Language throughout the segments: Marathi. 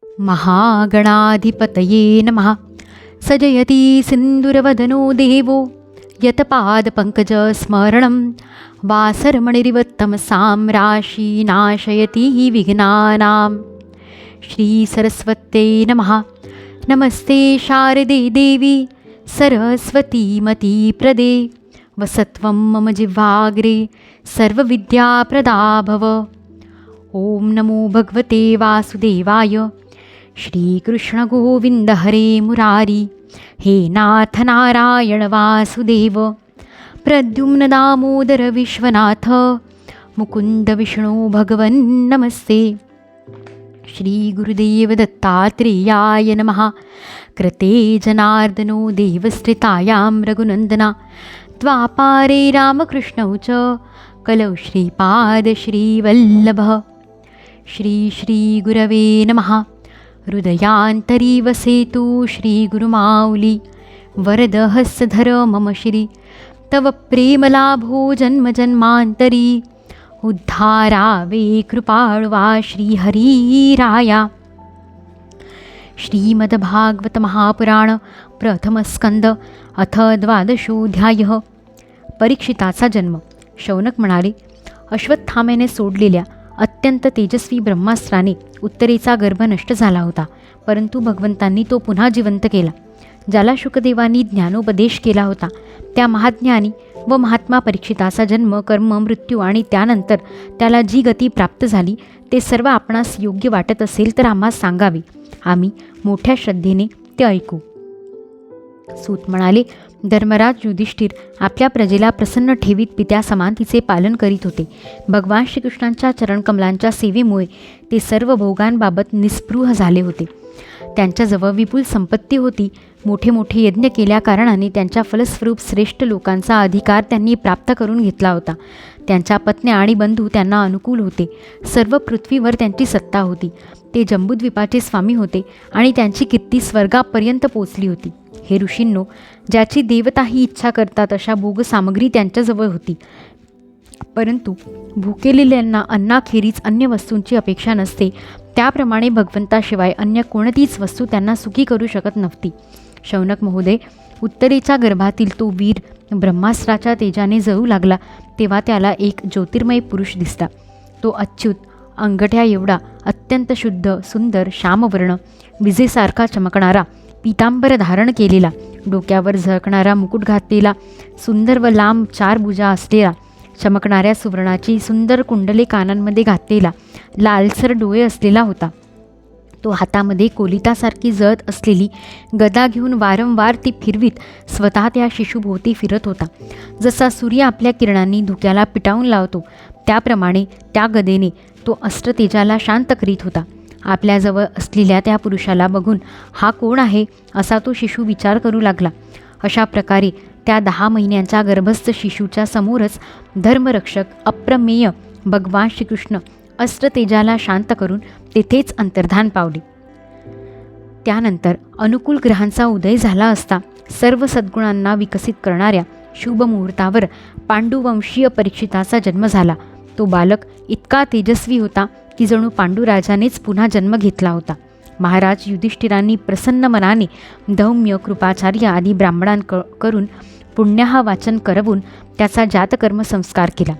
महागणाधिपतये नमः। सजयति सिन्दूरवदनो देवो यत्पादपङ्कजस्मरणं वासरमणिरिवत्तमसां राशि नाशयति विघ्नानां। श्रीसरस्वत्यै नमः। नमस्ते शारदे देवी सरस्वतीमतीप्रदे वसत्वं मम जिह्वाग्रे सर्वविद्याप्रदा भव। ॐ नमो भगवते वासुदेवाय। श्रीकृष्ण गोविन्द हरे मुरारी, हे नाथ नारायण वासुदेव। प्रद्युम्न दामोदर विश्वनाथ, मुकुन्द विष्णु भगवन् नमस्ते। श्री गुरुदेव दत्तात्रेयाय नमः। कृते जनार्दनो देवस्त्रितायां रघुनन्दना, द्वापारे रामकृष्णौ च कलौ श्रीपाद श्रीवल्लभः। श्री श्री गुरवे नमः। हृदयान्तरी वसेतु श्रीगुरुमाऊली, वरदहस्तधर मम श्री। तव प्रेमलाभो जन्मजन्मान्तरी, उद्धारावे कृपाळुवा श्रीहरिराया। श्रीमद्भागवत महापुराण प्रथमस्कंद अथ 12 परीक्षिताचा जन्म। शौनक म्हणाले, अश्वत्थाम्याने सोडलेल्या अत्यंत तेजस्वी ब्रह्मास्त्राने उत्तरेचा गर्भ नष्ट झाला होता, परंतु भगवंतांनी तो पुन्हा जिवंत केला. ज्याला शुकदेवांनी ज्ञानोपदेश केला होता त्या महाज्ञानी व महात्मा परीक्षिताचा जन्म, कर्म, मृत्यू आणि त्यानंतर त्याला जी गती प्राप्त झाली ते सर्व आपणास योग्य वाटत असेल तर आम्हास सांगावे, आम्ही मोठ्या श्रद्धेने ते ऐकू. सूत म्हणाले, धर्मराज युधिष्ठिर आपल्या प्रजेला प्रसन्न ठेवीत पित्या समान तिचे पालन करीत होते. भगवान श्रीकृष्णांच्या चरणकमलांच्या सेवेमुळे ते सर्व भोगांबाबत निस्पृह झाले होते. त्यांच्याजवळ विपुल संपत्ती होती. मोठे मोठे यज्ञ केल्या कारणाने त्यांच्या फलस्वरूप श्रेष्ठ लोकांचा अधिकार त्यांनी प्राप्त करून घेतला होता. त्यांच्या पत्न्या आणि बंधू त्यांना अनुकूल होते. सर्व पृथ्वीवर त्यांची सत्ता होती. ते जंबूद्वीपाचे स्वामी होते आणि त्यांची कीर्ती स्वर्गापर्यंत पोचली होती. हे ऋषींनो, ज्याची देवताही इच्छा करतात अशा भोगसामग्री त्यांच्याजवळ होती, परंतु भुकेलेल्यांना अन्नाखेरीज अन्य वस्तूंची अपेक्षा नसते. त्याप्रमाणे भगवंताशिवाय अन्य कोणतीच वस्तू त्यांना सुखी करू शकत नव्हती. शौनक महोदय, उत्तरेच्या गर्भातील तो वीर ब्रह्मास्त्राच्या तेजाने जळू लागला तेव्हा त्याला एक ज्योतिर्मय पुरुष दिसला. तो अच्युत, अंगठ्या एवढा, अत्यंत शुद्ध, सुंदर, श्यामवर्ण, विजेसारखा चमकणारा, पीतांबर धारण केलेला, डोक्यावर झळकणारा मुकुट घातलेला, सुंदर व लांब 4 भुजा असलेला, चमकणाऱ्या सुवर्णाची सुंदर कुंडले कानांमध्ये घातलेला, लालसर डोळे असलेला होता. तो हातामध्ये कोलितासारखी जळत असलेली गदा घेऊन वारंवार ती फिरवीत स्वतः त्या शिशुभोवती फिरत होता. जसा सूर्य आपल्या किरणांनी धुक्याला पिटाळून लावतो त्याप्रमाणे त्या गदेने तो अस्त्रतेजाला शांत करीत होता. आपल्याजवळ असलेल्या त्या पुरुषाला बघून हा कोण आहे असा तो शिशु विचार करू लागला. अशा प्रकारे त्या 10 महिन्यांच्या गर्भस्थ शिशूच्या समोरच धर्मरक्षक अप्रमेय भगवान श्रीकृष्ण अस्त्रतेजाला शांत करून तेथेच अंतर्धान पावले. त्यानंतर अनुकूल ग्रहांचा उदय झाला असता सर्व सद्गुणांना विकसित करणाऱ्या शुभ मुहूर्तावर पांडुवंशीय परीक्षिताचा जन्म झाला. तो बालक इतका तेजस्वी होता की जणू पांडुराजानेच पुन्हा जन्म घेतला होता. महाराज युधिष्ठिरांनी प्रसन्न मनाने धौम्य, कृपाचार्य आदी ब्राह्मणांकडून पुण्याहा वाचन करवून त्याचा जातकर्म संस्कार केला.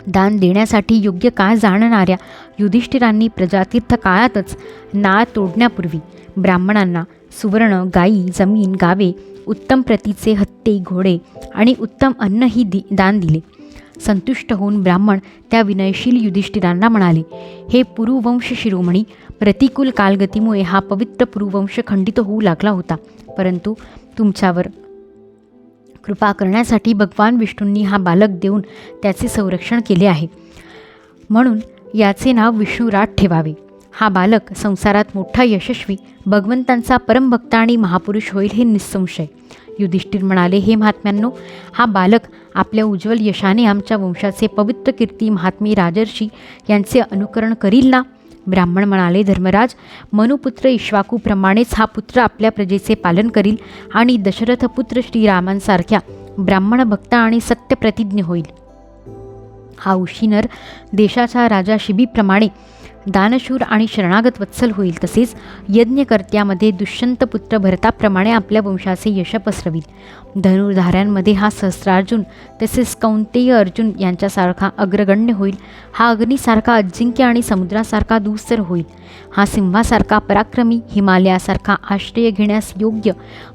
दान देण्यासाठी योग्य काळ जाणणाऱ्या युधिष्ठिरांनी प्रजातीर्थ काळातच नाळ तोडण्यापूर्वी ब्राह्मणांना सुवर्ण, गायी, जमीन, गावे, उत्तम प्रतीचे हत्ती, घोडे आणि उत्तम अन्नही दान दिले. संतुष्ट होऊन ब्राह्मण त्या विनयशील युधिष्ठिरांना म्हणाले, हे पुरुवंश शिरोमणी, प्रतिकूल कालगतीमुळे हा पवित्र पुरुवंश खंडित होऊ लागला होता, परंतु तुमच्यावर कृपा करण्यासाठी भगवान विष्णूंनी हा बालक देऊन त्याचे संरक्षण केले आहे, म्हणून याचे नाव विष्णुराज ठेवावे. हा बालक संसारात मोठा यशस्वी भगवंतांचा परमभक्त आणि महापुरुष होईल हे निसंशय. युधिष्ठिर म्हणाले, हे महात्म्यांनो, हा बालक आपल्या उज्ज्वल यशाने आमच्या वंशाचे पवित्र कीर्ती महात्मे राजर्षी यांचे अनुकरण करील ना? ब्राह्मण म्हणाले, धर्मराज, मनुपुत्र इक्ष्वाकूप्रमाणेच हा पुत्र आपल्या प्रजेचे पालन करील आणि दशरथपुत्र श्रीरामांसारख्या ब्राह्मण भक्त आणि सत्यप्रतिज्ञ होईल. हा उशीनर देशाच्या राजा शिबीप्रमाणे दानशूर आणि शरणागत वत्सल होईल. तसेच यज्ञकर्त्यामध्ये दुष्यंत पुत्र भरताप्रमाणे आपल्या वंशाचे यश पसरवील. धनुर्धाऱ्यांमध्ये हा सहस्रार्जुन तसेच कौंतेय अर्जुन यांच्यासारखा अग्रगण्य होईल. हा अग्नीसारखा अजिंक्य आणि समुद्रासारखा दुस्तर होईल. हा सिंहासारखा पराक्रमी, हिमालयासारखा आश्रय घेण्यास योग्य,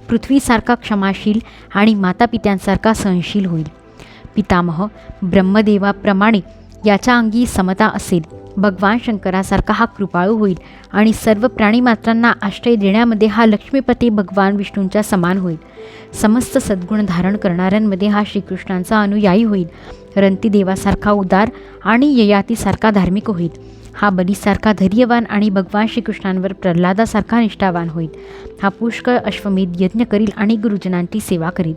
पृथ्वीसारखा क्षमाशील आणि मातापित्यांसारखा सहनशील होईल. पितामह ब्रह्मदेवाप्रमाणे याच्या अंगी समता असेल. भगवान शंकरासारखा हा कृपाळू होईल आणि सर्व प्राणीमात्रांना आश्रय देण्यामध्ये हा लक्ष्मीपती भगवान विष्णूंच्या समान होईल. समस्त सद्गुण धारण करणाऱ्यांमध्ये हा श्रीकृष्णांचा अनुयायी होईल. रंतीदेवासारखा उदार आणि ययातीसारखा धार्मिक होईल. हा बलीसारखा धैर्यवान आणि भगवान श्रीकृष्णांवर प्रल्हादासारखा निष्ठावान होईल. हा पुष्कळ अश्वमेध यज्ञ करील आणि गुरुजनांची सेवा करील.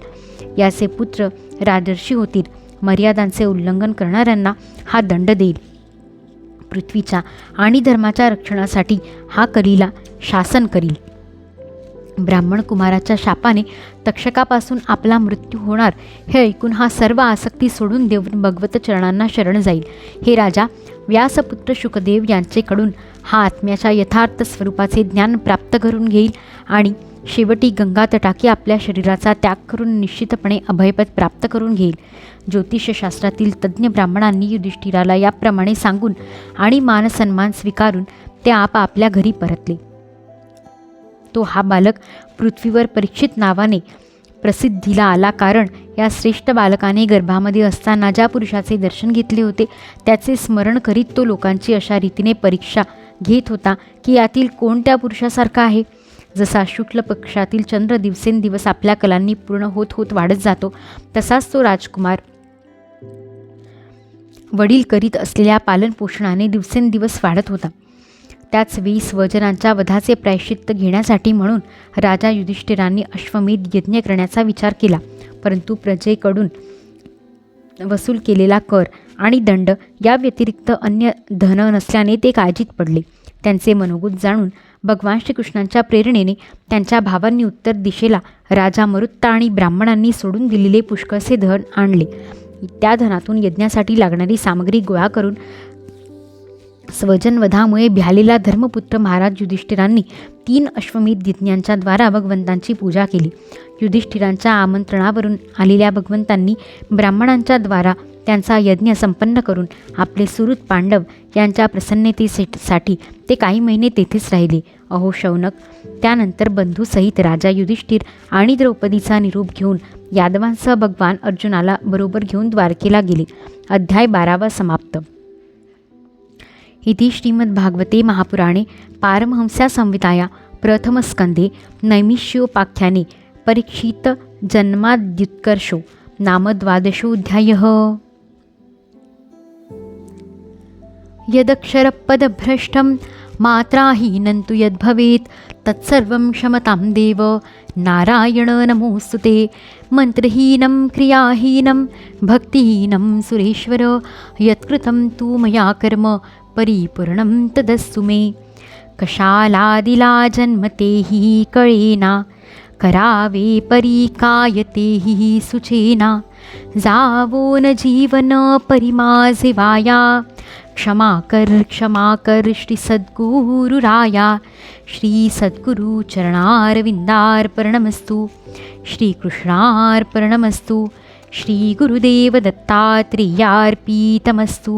याचे पुत्र राजर्षी होतील. मर्यादांचे उल्लंघन करणाऱ्यांना हा दंड देईल. पृथ्वीच्या आणि धर्माच्या रक्षणासाठी हा कलीला शासन करील. ब्राह्मण कुमाराच्या शापाने तक्षकापासून आपला मृत्यू होणार हे ऐकून हा सर्व आसक्ती सोडून देऊन भगवत चरणांना शरण जाईल. हे राजा, व्यासपुत्र शुकदेव यांचेकडून हा आत्म्याच्या यथार्थ स्वरूपाचे ज्ञान प्राप्त करून घेईल आणि शेवटी गंगा तटाकी आपल्या शरीराचा त्याग करून निश्चितपणे अभयपद प्राप्त करून घेईल. ज्योतिषशास्त्रातील तज्ज्ञ ब्राह्मणांनी युधिष्ठिराला याप्रमाणे सांगून आणि मानसन्मान स्वीकारून ते आपापल्या घरी परतले. तो हा बालक पृथ्वीवर परीक्षित नावाने प्रसिद्धीला आला, कारण या श्रेष्ठ बालकाने गर्भामध्ये असताना ज्या पुरुषाचे दर्शन घेतले होते त्याचे स्मरण करीत तो लोकांची अशा रीतीने परीक्षा घेत होता की यातील कोण त्या पुरुषासारखा आहे. जसा शुक्ल पक्षातील चंद्र दिवसेंदिवस आपल्या कलांनी पूर्ण होत होत वाढत जातो, तसाच तो राजकुमार वडील करीत असलेल्या पालनपोषणाने दिवसेंदिवस वाढत होता. त्याच वेळी स्वजनांच्या वधाचे प्रायश्चित्त घेण्यासाठी म्हणून राजा युधिष्ठिरांनी अश्वमेध यज्ञ करण्याचा विचार केला. परंतु प्रजेकडून वसूल केलेला कर आणि दंड या व्यतिरिक्त अन्य धन नसल्याने ते काळजीत पडले. त्यांचे मनोगत जाणून भगवान श्रीकृष्णांच्या प्रेरणेने त्यांच्या भावांनी उत्तर दिशेला राजा मरुत्ता आणि ब्राह्मणांनी सोडून दिलेले पुष्कळसे धन आणले. त्या धनातून यज्ञासाठी लागणारी सामग्री गोळा करून स्वजनवधामुळे भ्यालेला धर्मपुत्र महाराज युधिष्ठिरांनी 3 अश्वमेध यज्ञांच्या द्वारा भगवंतांची पूजा केली. युधिष्ठिरांच्या आमंत्रणावरून आलेल्या भगवंतांनी ब्राह्मणांच्या द्वारा त्यांचा यज्ञ संपन्न करून आपले सुहृद पांडव यांच्या प्रसन्नतेसाठी ते काही महिने तेथेच राहिले. अहो शौनक, त्यानंतर बंधूसहित राजा युधिष्ठिर आणि द्रौपदीचा निरोप घेऊन यादवांसह भगवान अर्जुनाला बरोबर घेऊन द्वारकेला गेले. अध्याय 12 समाप्त. इति श्रीमद्भागवते महापुराणे पारमहंस्या संहिताया प्रथमस्कंधे नैमिष्योपाख्याने परीक्षित जन्माद्युत्कर्षो नाम 12 यदक्षरपदभ्रष्टं मात्राहीनं तु यद्भवेत् तत्सर्वं क्षमतां देव नारायण नमोऽस्तुते. मंत्रहीनं क्रियाहीनं भक्तिहीनं सुरेश्वर यत्कृतं तु मया कर्म परिपूर्णं तदस्तु मे. कशालादिला जन्मतेहि कळेना करावे परिकायतेहि सुचेना. जावो न जीवन परिमाझे वाया क्षमा कर श्री सद्गुरुराया. श्री सद्गुरु चरणारविंदार्पणमस्तु. श्रीकृष्णार्पणमस्तु. श्री गुरुदेव दत्तात्रेयार्पितमस्तु.